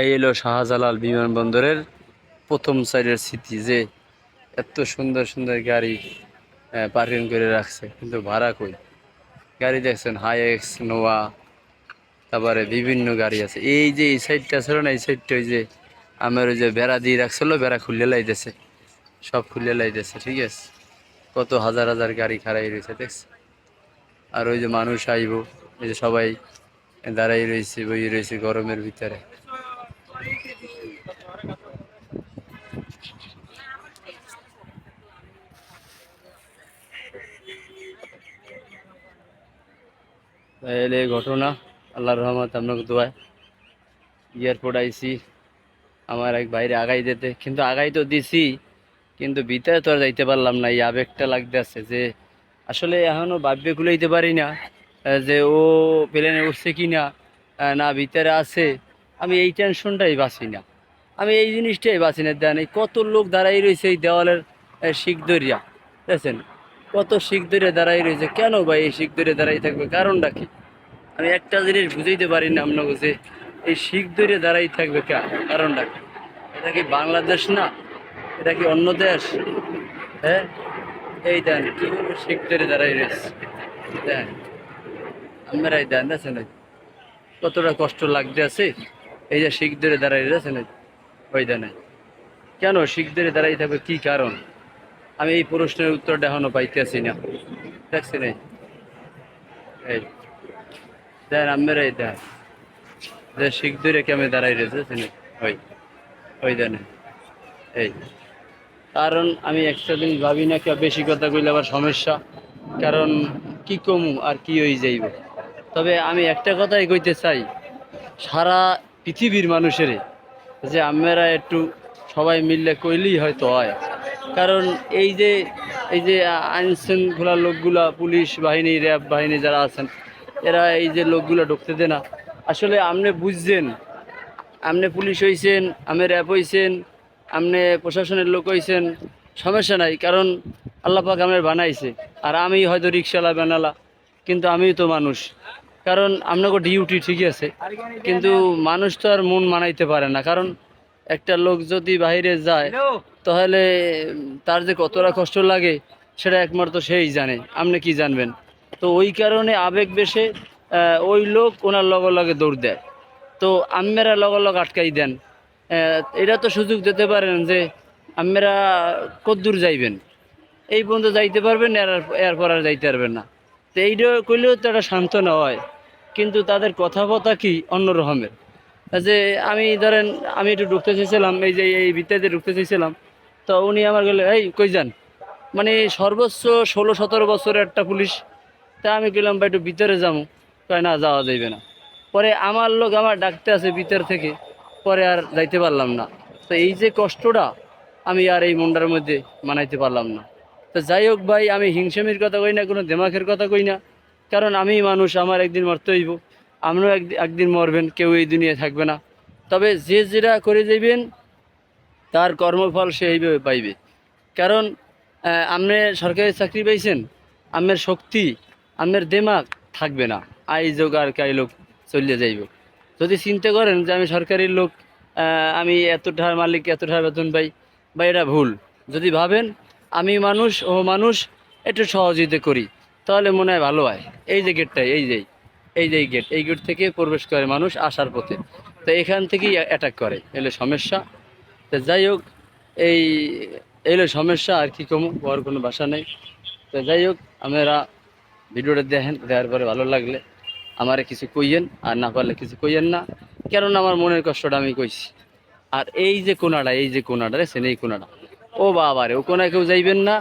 এই এলো শাহজালাল বিমানবন্দরের প্রথম সাইডের স্মৃতি, যে এত সুন্দর সুন্দর গাড়ি পার্কিং করে রাখছে, কিন্তু ভাড়া কই? গাড়ি দেখছেন, হাই এক্স, নোয়া, তারপরে বিভিন্ন গাড়ি আছে। এই যে এই সাইডটা ছিল না, এই সাইডটা ওই যে আমার ওই যে বেড়া দিয়ে রাখছিল, বেড়া খুলে লাইতেছে, সব খুলে লাইতেছে, ঠিক আছে। কত হাজার হাজার গাড়ি খাড়াই রয়েছে দেখছে। আর ওই যে মানুষ আইব, এই যে সবাই দাঁড়াই রয়েছে, বই রয়েছে গরমের ভিতরে। এলে ঘটনা, আল্লাহর রহমত, আপনাকে দোয়ায় এয়ারপোর্ট আইসি। আমার এক বাইরে আগাই দিতে, কিন্তু আগাই তো দিছি, কিন্তু ভিতরে তো আর যাইতে পারলাম না। এই আবেগটা লাগতে আছে যে আসলে এখনো ভাববে খুলাইতে পারি না, যে ও প্লেনে উঠছে কি না, না ভিতরে আছে। আমি এই টেনশনটাই বাঁচি না, আমি এই জিনিসটাই বাঁচি না। দেন এই কত লোক দাঁড়াই রয়েছে এই দেওয়ালের শিখ দরিয়া, দেখছেন কত শিখ দরিয়া দাঁড়াই রয়েছে। কেন ভাই এই শিখ দরিয়া দাঁড়াই থাকবে? কারণটা কি? আমি একটা জিনিস বুঝাইতে পারি না আপনাকে, যে এই শিখ দরিয়া দাঁড়াই থাকবে কারণটা কি? এটা কি বাংলাদেশ না? এটা কি অন্য দেশ? হ্যাঁ, এই দেন কিভাবে শিখ দরিয়া দাঁড়াই রয়েছে, দেন আপনারাই দেন, দেখছেন কতটা কষ্ট লাগতে আছে। এই যে শিখ দরিয়া দাঁড়াই রয়েছে না, ওই দেন কেন শিখ দরিয়া দাঁড়াই থাকবে, কি কারণ? আমি এই প্রশ্নের উত্তরটা এখনো পাইতেছি না, দেখছেন এই দেন আপনারাই দেন যে শিখ দরিয়া কেমন দাঁড়াই রয়েছে, ওই ওই দেন এই। কারণ আমি একটা দিন ভাবি না, কেউ বেশি কথা কইলে আবার সমস্যা, কারণ কি কমু আর কি হয়ে যাইব। তবে আমি একটা কথাই কইতে চাই সারা পৃথিবীর মানুষের, যে আমরা একটু সবাই মিললে কইলেই হয়তো হয়। কারণ এই যে আইন শৃঙ্খলা লোকগুলা, পুলিশ বাহিনী, র্যাব বাহিনী যারা আছেন, এরা এই যে লোকগুলা ঢুকতে দেয় না। আসলে আপনি বুঝছেন, আপনি পুলিশ হইছেন, আপনি র্যাব হইছেন, আপনি প্রশাসনের লোক হইছেন, সমস্যা নাই, কারণ আল্লাহ পাক আমার বানাইছে। আর আমি হয়তো রিক্সাওয়ালা বানালা, কিন্তু আমিও তো মানুষ। কারণ আপনাকে ডিউটি ঠিকই আছে, কিন্তু মানুষ তো আর মন মানাইতে পারে না। কারণ একটা লোক যদি বাইরে যায়, তাহলে তার যে কতটা কষ্ট লাগে সেটা একমাত্র সেই জানে, আপনি কি জানবেন? তো ওই কারণে আবেগ বেশে ওই লোক ওনার লগে লগে দৌড় দেয়। তো আম্মেরা লগ আটকাই দেন। এটা তো সুযোগ দিতে পারেন যে আম্মেরা কদ্দূর যাইবেন, এই পর্যন্ত যাইতে পারবেন, এরপর আর যাইতে পারবেন না। তো এইটা করলেও তো একটা সান্ত্বনা হয়। কিন্তু তাদের কথা কি অন্য রকমের, যে আমি ধরেন আমি একটু ঢুকতে চেয়েছিলাম, এই যে এই ভিত্তিতে ঢুকতে চেয়েছিলাম, তো উনি আমার গেলে এই কই যান, মানে সর্বোচ্চ 16-17 বছরের একটা পুলিশ। তা আমি গেলাম ভাই একটু ভিতরে যাবো, কয় না যাওয়া যাইবে না। পরে আমার লোক আমার ডাকতে আছে ভিতর থেকে, পরে আর যাইতে পারলাম না। তো এই যে কষ্টটা আমি আর এই মনটার মধ্যে মানাইতে পারলাম না। তো যাই হোক ভাই, আমি হিংসামির কথা কই না, কোনো দেমাখের কথা কই না। কারণ আমি মানুষ, আমার একদিন মরতে হইব, আপনিও একদিন মরবেন, কেউ এই দুনিয়ায় থাকবে না। তবে যে যেটা করে যাইবেন তার কর্মফল সে এইভাবে পাইবে। কারণ আপনি সরকারি চাকরি পাইছেন, আপনার শক্তি, আপনার দেমাগ থাকবে না, আই যোগ আর কাই লোক চলিয়ে যাইব। যদি চিন্তা করেন যে আমি সরকারি লোক, আমি এত টাকার মালিক, এত টাকা বেতন পাই, বা এটা ভুল। যদি ভাবেন আমি মানুষ, ও মানুষ, একটু সহযোগিতা করি, তাহলে মনে হয় ভালো হয়। এই যে গেটটাই, এই যে গেট, এই গেট থেকে প্রবেশ করে মানুষ আসার পথে, তো এখান থেকেই অ্যাটাক করে, এলে সমস্যা। তো যাই হোক, এই এলো সমস্যা, আর কি কমু, বড় কোনো ভাষা নেই। তো যাই হোক, আপনারা ভিডিওটা দেখেন, দেওয়ার পরে ভালো লাগলে আমারে কিছু কইয়েন, আর না পারলে কিছু কইয়েন না, কেননা আমার মনের কষ্টটা আমি কইছি। আর এই যে কোনাটা দেখছেন, এই কোনাটা, ও বাবারে, ও কোনায় কেউ যাইবেন না।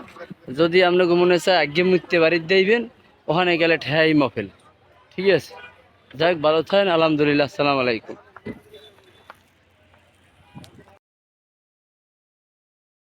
যদি আপনাকে মনে চায় আগে মুততে বাড়িতে যাইবেন, ওখানে গেলে ঠেয়াই মফেল, ঠিক আছে। যাই হোক, ভালো থাকেন, আলহামদুলিল্লাহ, আসসালামু আলাইকুম।